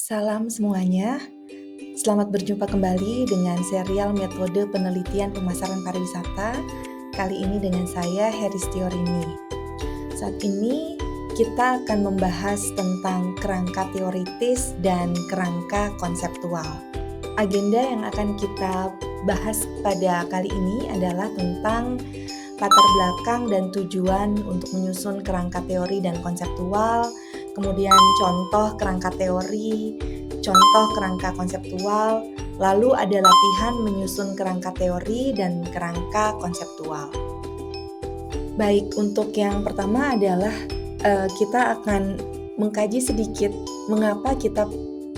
Salam semuanya, selamat berjumpa kembali dengan serial metode penelitian pemasaran pariwisata. Kali ini dengan saya, Heris Tiorini. Saat ini kita akan membahas tentang kerangka teoritis dan kerangka konseptual. Agenda yang akan kita bahas pada kali ini adalah tentang latar belakang dan tujuan untuk menyusun kerangka teori dan konseptual, kemudian contoh kerangka teori, contoh kerangka konseptual, lalu ada latihan menyusun kerangka teori dan kerangka konseptual. Baik, untuk yang pertama adalah kita akan mengkaji sedikit mengapa kita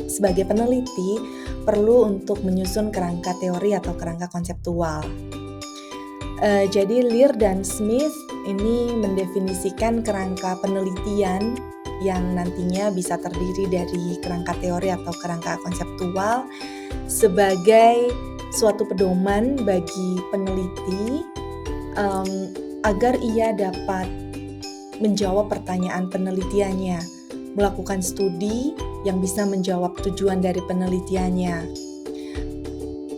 sebagai peneliti perlu untuk menyusun kerangka teori atau kerangka konseptual. Jadi Lear dan Smith ini mendefinisikan kerangka penelitian yang nantinya bisa terdiri dari kerangka teori atau kerangka konseptual sebagai suatu pedoman bagi peneliti agar ia dapat menjawab pertanyaan penelitiannya, melakukan studi yang bisa menjawab tujuan dari penelitiannya.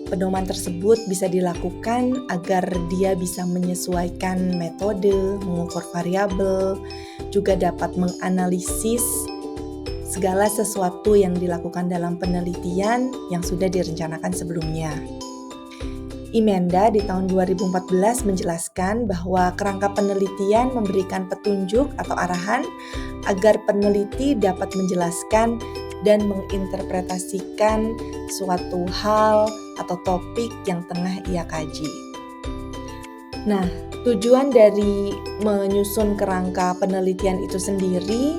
Pedoman tersebut bisa dilakukan agar dia bisa menyesuaikan metode, mengukur variabel, juga dapat menganalisis segala sesuatu yang dilakukan dalam penelitian yang sudah direncanakan sebelumnya. Emenda di tahun 2014 menjelaskan bahwa kerangka penelitian memberikan petunjuk atau arahan agar peneliti dapat menjelaskan dan menginterpretasikan suatu hal atau topik yang tengah ia kaji. Nah, tujuan dari menyusun kerangka penelitian itu sendiri,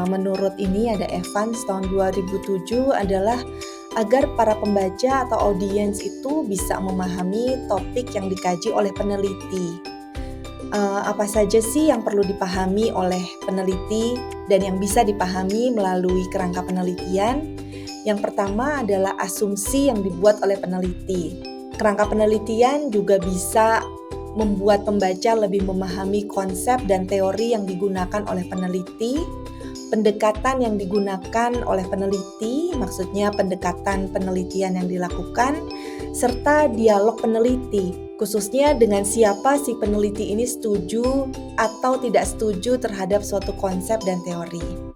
menurut ini ada Evans tahun 2007 adalah agar para pembaca atau audiens itu bisa memahami topik yang dikaji oleh peneliti. Apa saja sih yang perlu dipahami oleh peneliti dan yang bisa dipahami melalui kerangka penelitian? Yang pertama adalah asumsi yang dibuat oleh peneliti. Kerangka penelitian juga bisa membuat pembaca lebih memahami konsep dan teori yang digunakan oleh peneliti, pendekatan yang digunakan oleh peneliti, maksudnya pendekatan penelitian yang dilakukan, serta dialog peneliti, khususnya dengan siapa si peneliti ini setuju atau tidak setuju terhadap suatu konsep dan teori.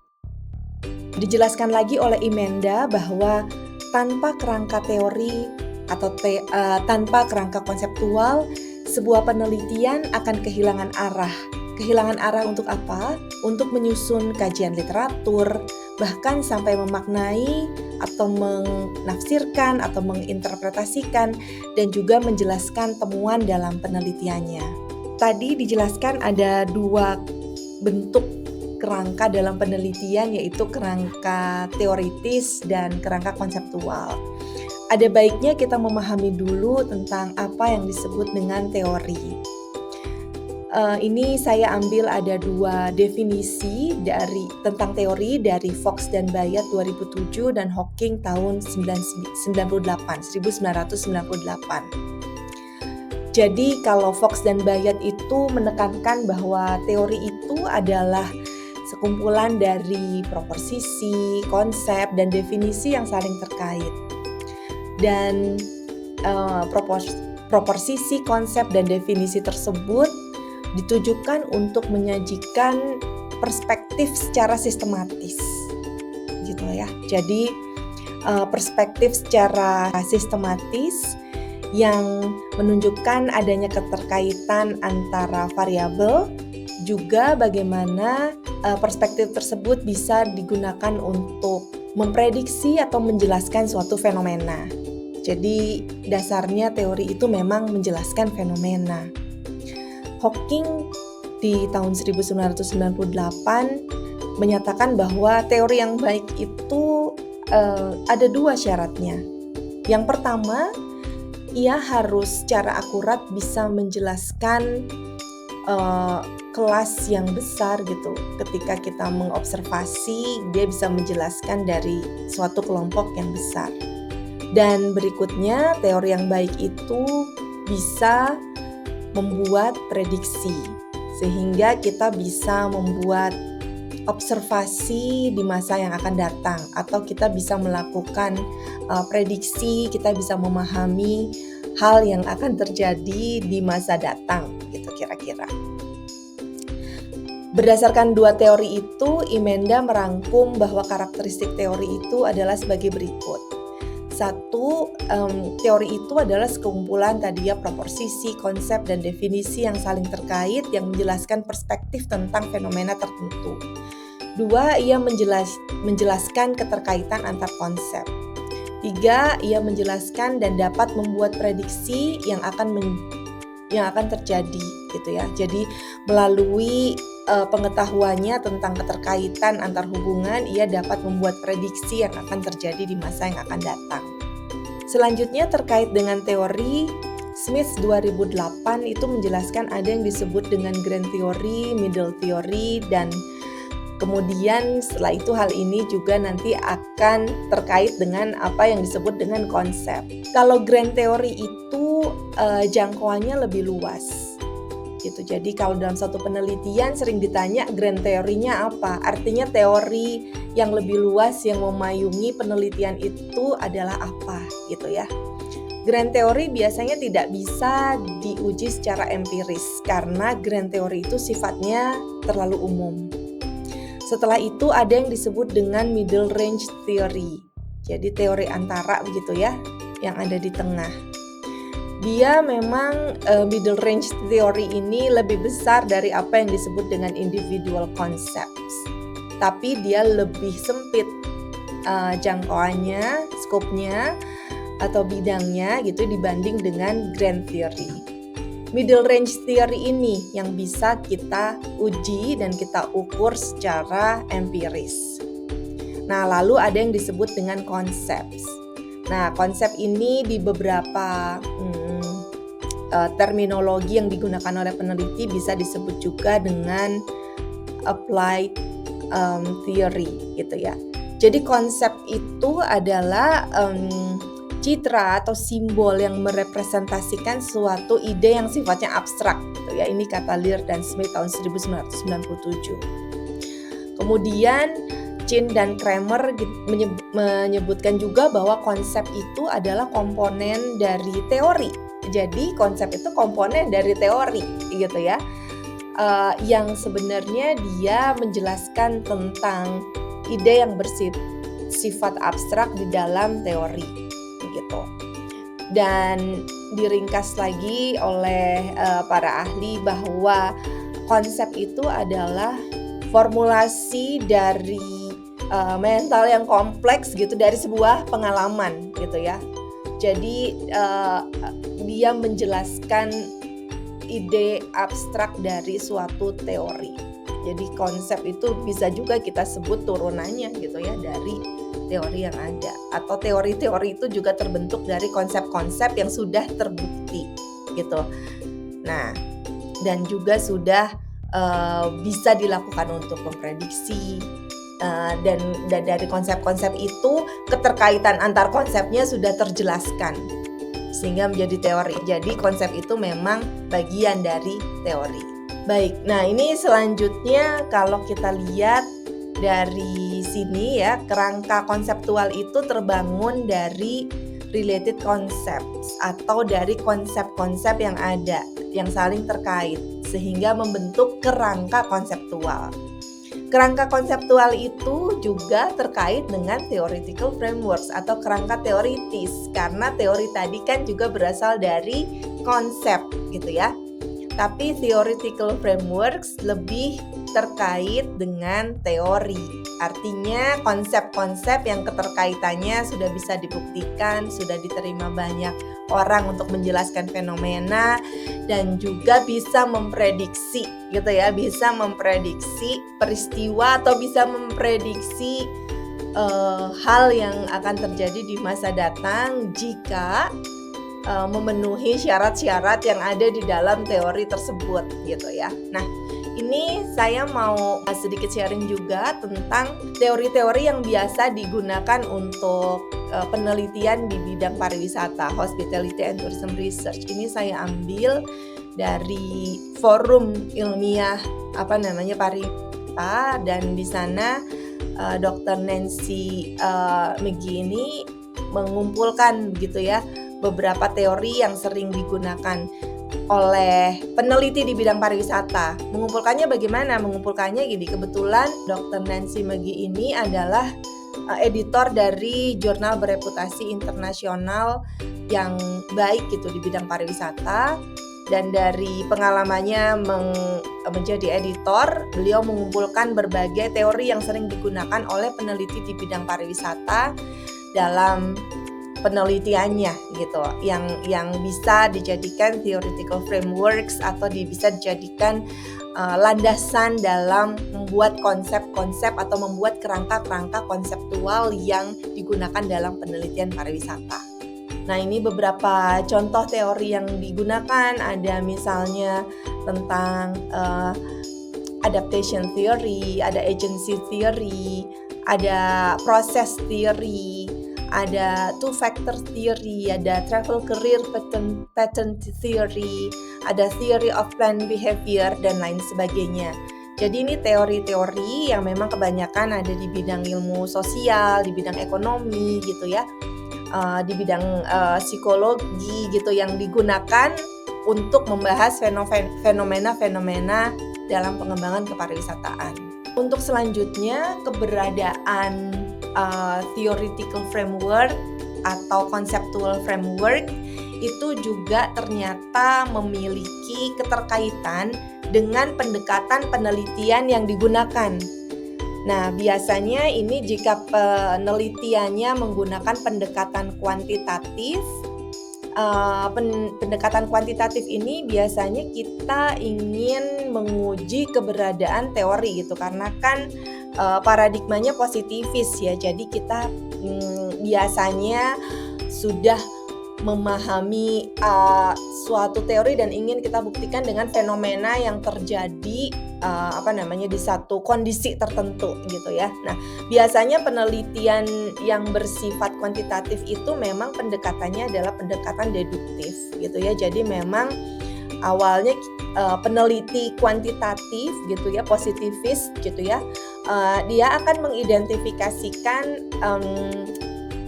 Dijelaskan lagi oleh Emenda bahwa tanpa kerangka teori atau tanpa kerangka konseptual, sebuah penelitian akan kehilangan arah. Kehilangan arah untuk apa? Untuk menyusun kajian literatur, bahkan sampai memaknai atau menafsirkan atau menginterpretasikan dan juga menjelaskan temuan dalam penelitiannya. Tadi dijelaskan ada dua bentuk kerangka dalam penelitian, yaitu kerangka teoritis dan kerangka konseptual. Ada baiknya kita memahami dulu tentang apa yang disebut dengan teori. Ini saya ambil ada dua definisi tentang teori dari Fox dan Bayat 2007 dan Hawking tahun 1998. Jadi kalau Fox dan Bayat itu menekankan bahwa teori itu adalah sekumpulan dari proposisi, konsep, dan definisi yang saling terkait. Dan proposisi, konsep, dan definisi tersebut ditujukan untuk menyajikan perspektif secara sistematis, gitu ya. Jadi perspektif secara sistematis yang menunjukkan adanya keterkaitan antara variabel, juga bagaimana perspektif tersebut bisa digunakan untuk memprediksi atau menjelaskan suatu fenomena. Jadi dasarnya teori itu memang menjelaskan fenomena. Hawking di tahun 1998 menyatakan bahwa teori yang baik itu ada dua syaratnya. Yang pertama, ia harus secara akurat bisa menjelaskan kelas yang besar gitu. Ketika kita mengobservasi, dia bisa menjelaskan dari suatu kelompok yang besar. Dan berikutnya, teori yang baik itu bisa membuat prediksi, sehingga kita bisa membuat observasi di masa yang akan datang, atau kita bisa melakukan prediksi, kita bisa memahami hal yang akan terjadi di masa datang, gitu kira-kira. Berdasarkan dua teori itu, Emenda merangkum bahwa karakteristik teori itu adalah sebagai berikut. Satu, teori itu adalah sekumpulan tadi ya proposisi, konsep, dan definisi yang saling terkait yang menjelaskan perspektif tentang fenomena tertentu. Dua, ia menjelaskan keterkaitan antar konsep. Tiga, ia menjelaskan dan dapat membuat prediksi yang akan terjadi gitu ya. Jadi melalui pengetahuannya tentang keterkaitan antar hubungan, ia dapat membuat prediksi yang akan terjadi di masa yang akan datang. Selanjutnya terkait dengan teori, Smith 2008 itu menjelaskan ada yang disebut dengan grand theory, middle theory, dan kemudian setelah itu hal ini juga nanti akan terkait dengan apa yang disebut dengan konsep. Kalau grand theory itu jangkauannya lebih luas gitu. Jadi kalau dalam satu penelitian sering ditanya grand teorinya apa? Artinya teori yang lebih luas yang memayungi penelitian itu adalah apa gitu ya. Grand teori biasanya tidak bisa diuji secara empiris karena grand teori itu sifatnya terlalu umum. Setelah itu ada yang disebut dengan middle range theory. Jadi teori antara begitu ya, yang ada di tengah. Dia memang middle range theory ini lebih besar dari apa yang disebut dengan individual concepts. Tapi dia lebih sempit jangkauannya, skopnya atau bidangnya gitu dibanding dengan grand theory. Middle range theory ini yang bisa kita uji dan kita ukur secara empiris. Nah, lalu ada yang disebut dengan concepts. Nah, konsep ini di beberapa terminologi yang digunakan oleh peneliti bisa disebut juga dengan applied theory gitu ya. Jadi konsep itu adalah citra atau simbol yang merepresentasikan suatu ide yang sifatnya abstrak gitu ya. Ini kata Lear dan Smith tahun 1997. Kemudian Chin dan Kramer menyebutkan juga bahwa konsep itu adalah komponen dari teori. Jadi konsep itu komponen dari teori gitu ya. Yang sebenarnya dia menjelaskan tentang ide yang bersifat abstrak di dalam teori gitu. Dan diringkas lagi oleh para ahli bahwa konsep itu adalah formulasi dari mental yang kompleks gitu dari sebuah pengalaman gitu ya. Jadi dia menjelaskan ide abstrak dari suatu teori. Jadi konsep itu bisa juga kita sebut turunannya gitu ya dari teori yang ada. Atau teori-teori itu juga terbentuk dari konsep-konsep yang sudah terbukti gitu. Nah, dan juga sudah bisa dilakukan untuk memprediksi. Dan dari konsep-konsep itu keterkaitan antar konsepnya sudah terjelaskan sehingga menjadi teori. Jadi konsep itu memang bagian dari teori. Baik, nah ini selanjutnya kalau kita lihat dari sini ya, kerangka konseptual itu terbangun dari related concepts atau dari konsep-konsep yang ada yang saling terkait sehingga membentuk kerangka konseptual. Kerangka konseptual itu juga terkait dengan theoretical frameworks atau kerangka teoritis karena teori tadi kan juga berasal dari konsep gitu ya. Tapi theoretical frameworks lebih terkait dengan teori. Artinya konsep-konsep yang keterkaitannya sudah bisa dibuktikan, sudah diterima banyak orang untuk menjelaskan fenomena dan juga bisa memprediksi gitu ya, bisa memprediksi peristiwa atau bisa memprediksi hal yang akan terjadi di masa datang jika memenuhi syarat-syarat yang ada di dalam teori tersebut gitu ya. Nah, ini saya mau sedikit sharing juga tentang teori-teori yang biasa digunakan untuk penelitian di bidang pariwisata, hospitality and tourism research. Ini saya ambil dari forum ilmiah pariwisata, dan di sana Dr. Nancy McGee ini mengumpulkan begitu ya beberapa teori yang sering digunakan oleh peneliti di bidang pariwisata. Mengumpulkannya bagaimana? Mengumpulkannya gini, kebetulan Dr. Nancy McGee ini adalah editor dari jurnal bereputasi internasional yang baik gitu di bidang pariwisata, dan dari pengalamannya menjadi editor, beliau mengumpulkan berbagai teori yang sering digunakan oleh peneliti di bidang pariwisata dalam penelitiannya gitu, yang bisa dijadikan theoretical frameworks atau bisa dijadikan landasan dalam membuat konsep-konsep atau membuat kerangka-kerangka konseptual yang digunakan dalam penelitian pariwisata. Nah, ini beberapa contoh teori yang digunakan, ada misalnya tentang adaptation theory, ada agency theory, ada process theory, ada two factor theory, ada travel career pattern theory, ada theory of planned behavior, dan lain sebagainya. Jadi ini teori-teori yang memang kebanyakan ada di bidang ilmu sosial, di bidang ekonomi gitu ya, di bidang psikologi gitu, yang digunakan untuk membahas fenomena-fenomena dalam pengembangan kepariwisataan. Untuk selanjutnya, keberadaan theoretical framework atau conceptual framework itu juga ternyata memiliki keterkaitan dengan pendekatan penelitian yang digunakan. Nah, biasanya ini jika penelitiannya menggunakan pendekatan kuantitatif, pendekatan kuantitatif ini biasanya kita ingin menguji keberadaan teori gitu, karena kan paradigmanya positivis ya. Jadi kita biasanya sudah memahami suatu teori dan ingin kita buktikan dengan fenomena yang terjadi di satu kondisi tertentu gitu ya. Nah, biasanya penelitian yang bersifat kuantitatif itu memang pendekatannya adalah pendekatan deduktif gitu ya. Jadi memang awalnya peneliti kuantitatif gitu ya, positivis gitu ya, dia akan mengidentifikasikan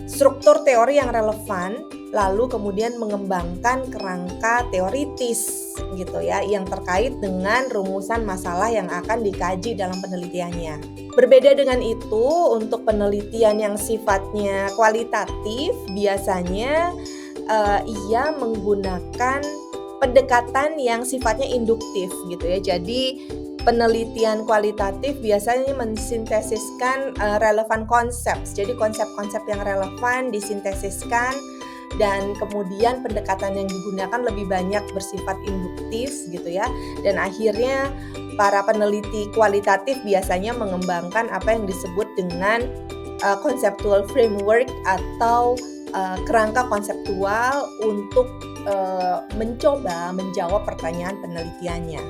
struktur teori yang relevan, lalu kemudian mengembangkan kerangka teoritis gitu ya, yang terkait dengan rumusan masalah yang akan dikaji dalam penelitiannya. Berbeda dengan itu, untuk penelitian yang sifatnya kualitatif, biasanya ia menggunakan pendekatan yang sifatnya induktif gitu ya. Jadi penelitian kualitatif biasanya mensintesiskan relevan konsep. Jadi konsep-konsep yang relevan disintesiskan, dan kemudian pendekatan yang digunakan lebih banyak bersifat induktif gitu ya. Dan akhirnya para peneliti kualitatif biasanya mengembangkan apa yang disebut dengan conceptual framework atau kerangka konseptual untuk mencoba menjawab pertanyaan penelitiannya.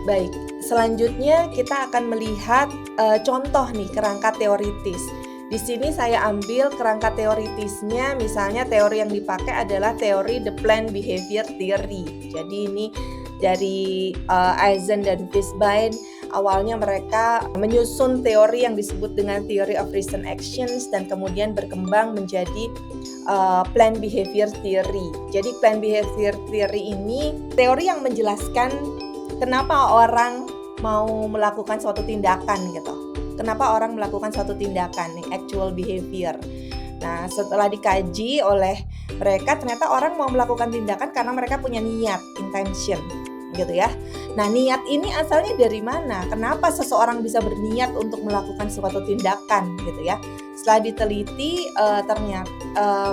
Baik, selanjutnya kita akan melihat contoh nih kerangka teoritis. Di sini saya ambil kerangka teoritisnya, misalnya teori yang dipakai adalah teori the planned behavior theory. Jadi ini dari Eisen dan Fishbein. Awalnya mereka menyusun teori yang disebut dengan theory of reason actions, dan kemudian berkembang menjadi planned behavior theory. Jadi planned behavior theory ini teori yang menjelaskan kenapa orang mau melakukan suatu tindakan gitu. Kenapa orang melakukan suatu tindakan, nih, actual behavior. Nah, setelah dikaji oleh mereka, ternyata orang mau melakukan tindakan karena mereka punya niat, intention, gitu ya. Nah, niat ini asalnya dari mana? Kenapa seseorang bisa berniat untuk melakukan suatu tindakan, gitu ya? Setelah diteliti, ternyata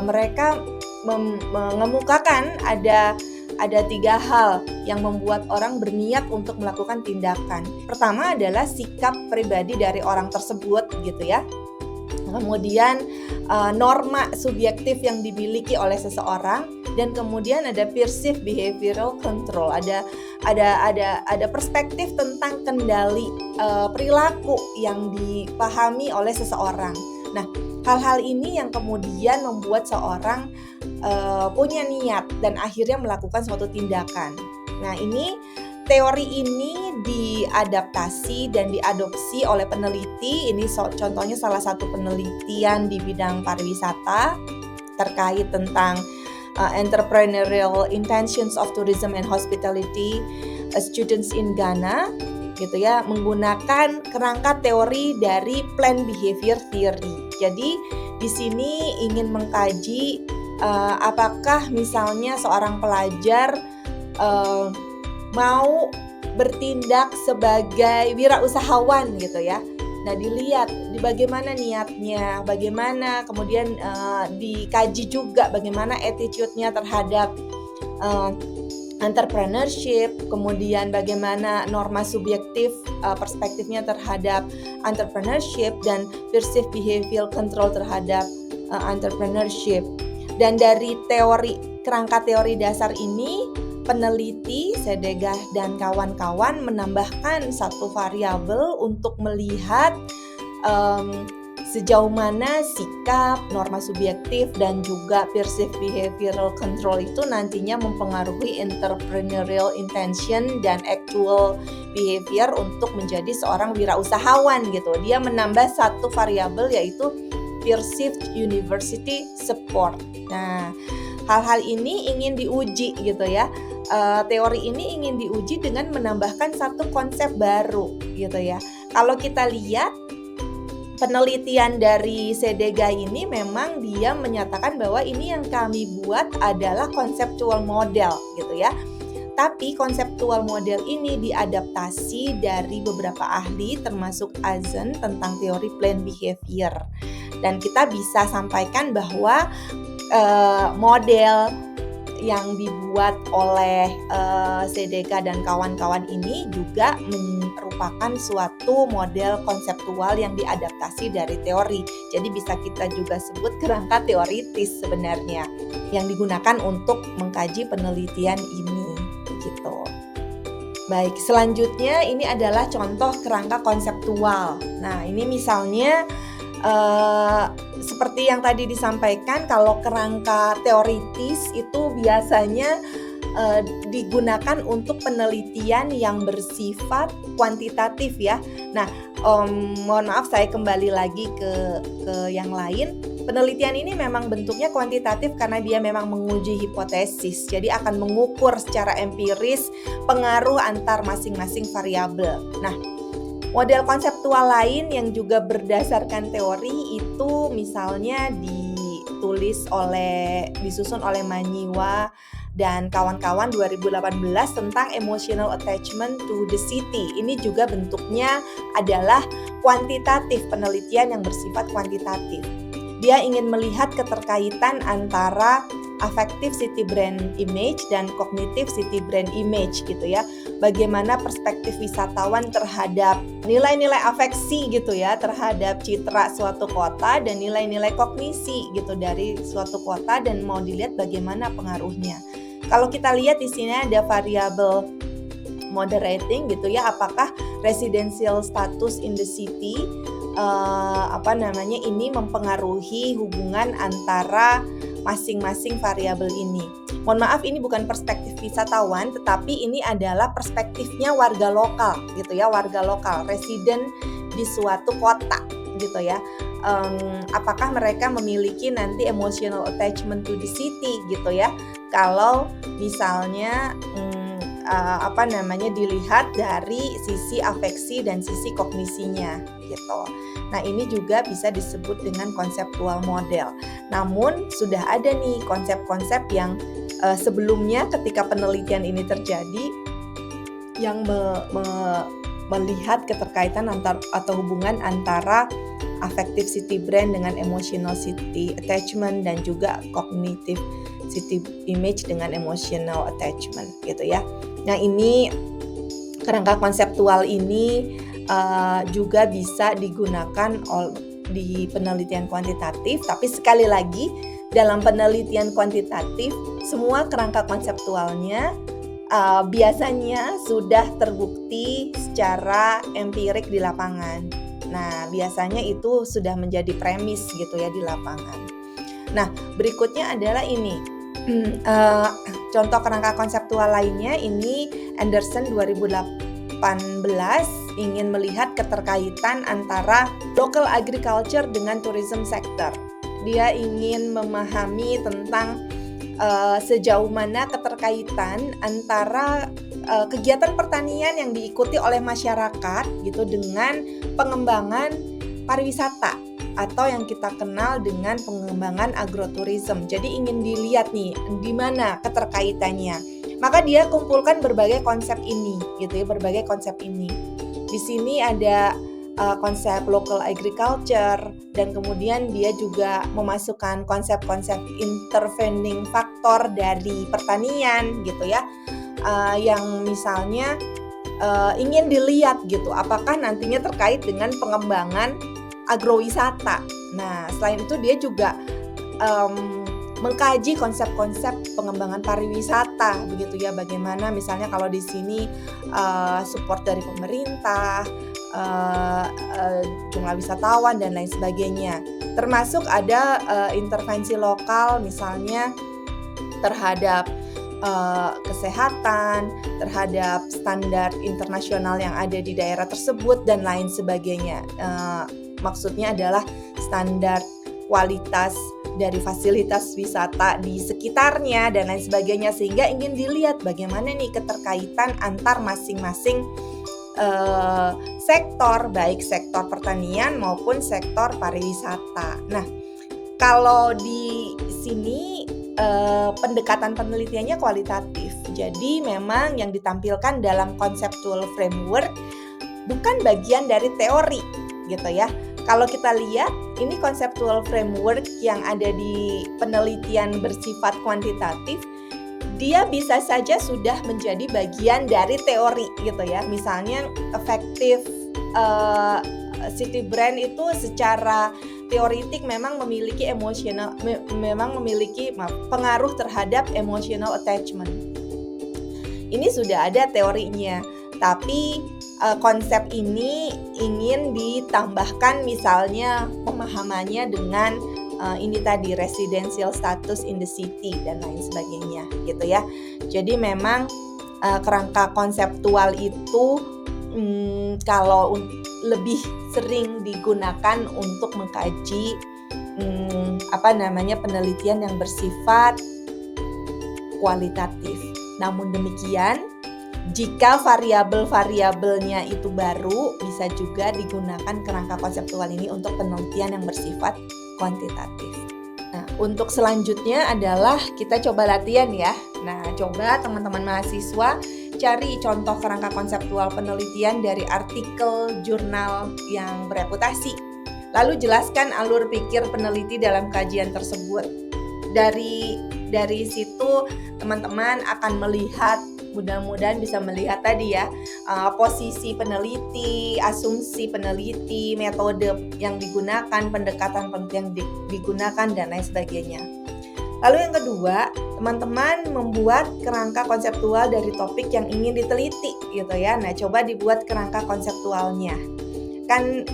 mereka mengemukakan ada 3 hal yang membuat orang berniat untuk melakukan tindakan. Pertama adalah sikap pribadi dari orang tersebut gitu ya. Kemudian norma subjektif yang dimiliki oleh seseorang, dan kemudian ada perceived behavioral control. Ada perspektif tentang kendali perilaku yang dipahami oleh seseorang. Nah, hal-hal ini yang kemudian membuat seorang punya niat dan akhirnya melakukan suatu tindakan. Nah, ini teori ini diadaptasi dan diadopsi oleh peneliti. Ini contohnya salah satu penelitian di bidang pariwisata terkait tentang entrepreneurial intentions of tourism and hospitality students in Ghana, gitu ya, menggunakan kerangka teori dari planned behavior theory. Jadi di sini ingin mengkaji apakah misalnya seorang pelajar mau bertindak sebagai wirausahawan gitu ya. Nah, dilihat bagaimana niatnya, bagaimana kemudian dikaji juga bagaimana attitude-nya terhadap entrepreneurship, kemudian bagaimana norma subjektif perspektifnya terhadap entrepreneurship dan perceived behavioral control terhadap entrepreneurship. Dan dari kerangka teori dasar ini, peneliti Sedegah dan kawan-kawan menambahkan satu variabel untuk melihat sejauh mana sikap, norma subjektif, dan juga perceived behavioral control itu nantinya mempengaruhi entrepreneurial intention dan actual behavior untuk menjadi seorang wirausahawan gitu. Dia menambah satu variabel yaitu perceived university support. Nah, hal-hal ini ingin diuji gitu ya. Teori ini ingin diuji dengan menambahkan satu konsep baru gitu ya. Kalau kita lihat penelitian dari Sedegah ini memang dia menyatakan bahwa ini yang kami buat adalah conceptual model gitu ya. Tapi conceptual model ini diadaptasi dari beberapa ahli termasuk Azen tentang teori planned behavior. Dan kita bisa sampaikan bahwa model yang dibuat oleh Sedegah dan kawan-kawan ini juga merupakan suatu model konseptual yang diadaptasi dari teori. Jadi bisa kita juga sebut kerangka teoritis sebenarnya yang digunakan untuk mengkaji penelitian ini gitu. Baik, selanjutnya ini adalah contoh kerangka konseptual. Nah, ini misalnya seperti yang tadi disampaikan, kalau kerangka teoritis itu biasanya digunakan untuk penelitian yang bersifat kuantitatif ya. Nah, mohon maaf saya kembali lagi ke yang lain. Penelitian ini memang bentuknya kuantitatif karena dia memang menguji hipotesis. Jadi akan mengukur secara empiris pengaruh antar masing-masing variabel. Nah, model konseptual lain yang juga berdasarkan teori itu misalnya disusun oleh Manyiwa dan kawan-kawan 2018 tentang emotional attachment to the city. Ini juga bentuknya adalah kuantitatif, penelitian yang bersifat kuantitatif. Dia ingin melihat keterkaitan antara affective city brand image dan cognitive city brand image gitu ya. Bagaimana perspektif wisatawan terhadap nilai-nilai afeksi gitu ya terhadap citra suatu kota dan nilai-nilai kognisi gitu dari suatu kota dan mau dilihat bagaimana pengaruhnya. Kalau kita lihat di sini ada variabel moderating gitu ya, apakah residential status in the city ini mempengaruhi hubungan antara masing-masing variabel ini. Mohon maaf, ini bukan perspektif wisatawan, tetapi ini adalah perspektifnya warga lokal gitu ya, warga lokal, resident di suatu kota gitu ya. Apakah mereka memiliki nanti emotional attachment to the city gitu ya? Kalau misalnya dilihat dari sisi afeksi dan sisi kognisinya gitu. Nah, ini juga bisa disebut dengan konseptual model. Namun sudah ada nih konsep-konsep yang sebelumnya ketika penelitian ini terjadi yang melihat keterkaitan atau hubungan antara affective city brand dengan emotional city attachment dan juga cognitive city image dengan emotional attachment gitu ya. Nah, ini kerangka konseptual ini juga bisa digunakan di penelitian kuantitatif, tapi sekali lagi dalam penelitian kuantitatif semua kerangka konseptualnya biasanya sudah terbukti secara empirik di lapangan. Nah, biasanya itu sudah menjadi premis gitu ya di lapangan. Nah, berikutnya adalah ini. Contoh kerangka konseptual lainnya ini Anderson 2018 ingin melihat keterkaitan antara local agriculture dengan tourism sector. Dia ingin memahami tentang sejauh mana keterkaitan antara kegiatan pertanian yang diikuti oleh masyarakat gitu dengan pengembangan pariwisata atau yang kita kenal dengan pengembangan agroturism. Jadi ingin dilihat nih di mana keterkaitannya. Maka dia kumpulkan berbagai konsep ini gitu ya, berbagai konsep ini. Di sini ada konsep local agriculture dan kemudian dia juga memasukkan konsep-konsep intervening faktor dari pertanian gitu ya, yang misalnya ingin dilihat gitu apakah nantinya terkait dengan pengembangan agrowisata. Nah selain itu dia juga mengkaji konsep-konsep pengembangan pariwisata begitu ya, bagaimana misalnya kalau di sini support dari pemerintah, jumlah wisatawan dan lain sebagainya. Termasuk ada intervensi lokal misalnya terhadap kesehatan, terhadap standar internasional yang ada di daerah tersebut dan lain sebagainya. Maksudnya adalah standar kualitas dari fasilitas wisata di sekitarnya dan lain sebagainya, sehingga ingin dilihat bagaimana nih keterkaitan antar masing-masing sektor, baik sektor pertanian maupun sektor pariwisata. Nah, kalau di sini pendekatan penelitiannya kualitatif. Jadi memang yang ditampilkan dalam conceptual framework bukan bagian dari teori gitu ya. Kalau kita lihat ini conceptual framework yang ada di penelitian bersifat kuantitatif, dia bisa saja sudah menjadi bagian dari teori gitu ya. Misalnya effective city brand itu secara teoritik memang memiliki pengaruh terhadap emotional attachment. Ini sudah ada teorinya, tapi konsep ini ingin ditambahkan misalnya pemahamannya dengan ini tadi residential status in the city dan lain sebagainya gitu ya. Jadi memang kerangka konseptual itu kalau lebih sering digunakan untuk mengkaji penelitian yang bersifat kualitatif. Namun demikian, jika variabel-variabelnya itu baru, bisa juga digunakan kerangka konseptual ini untuk penelitian yang bersifat kuantitatif. Nah, untuk selanjutnya adalah kita coba latihan ya. Nah, coba teman-teman mahasiswa cari contoh kerangka konseptual penelitian dari artikel jurnal yang bereputasi. Lalu jelaskan alur pikir peneliti dalam kajian tersebut. Dari situ teman-teman akan melihat, mudah-mudahan bisa melihat tadi ya, posisi peneliti, asumsi peneliti, metode yang digunakan, pendekatan yang digunakan dan lain sebagainya. Lalu yang kedua, teman-teman membuat kerangka konseptual dari topik yang ingin diteliti gitu ya. Nah, coba dibuat kerangka konseptualnya. Kan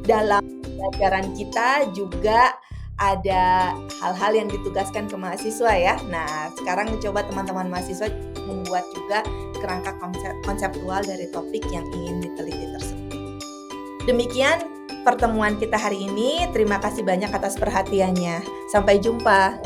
dalam pelajaran kita juga ada hal-hal yang ditugaskan ke mahasiswa ya. Nah, sekarang coba teman-teman mahasiswa membuat juga kerangka konseptual dari topik yang ingin diteliti tersebut. Demikian pertemuan kita hari ini. Terima kasih banyak atas perhatiannya. Sampai jumpa.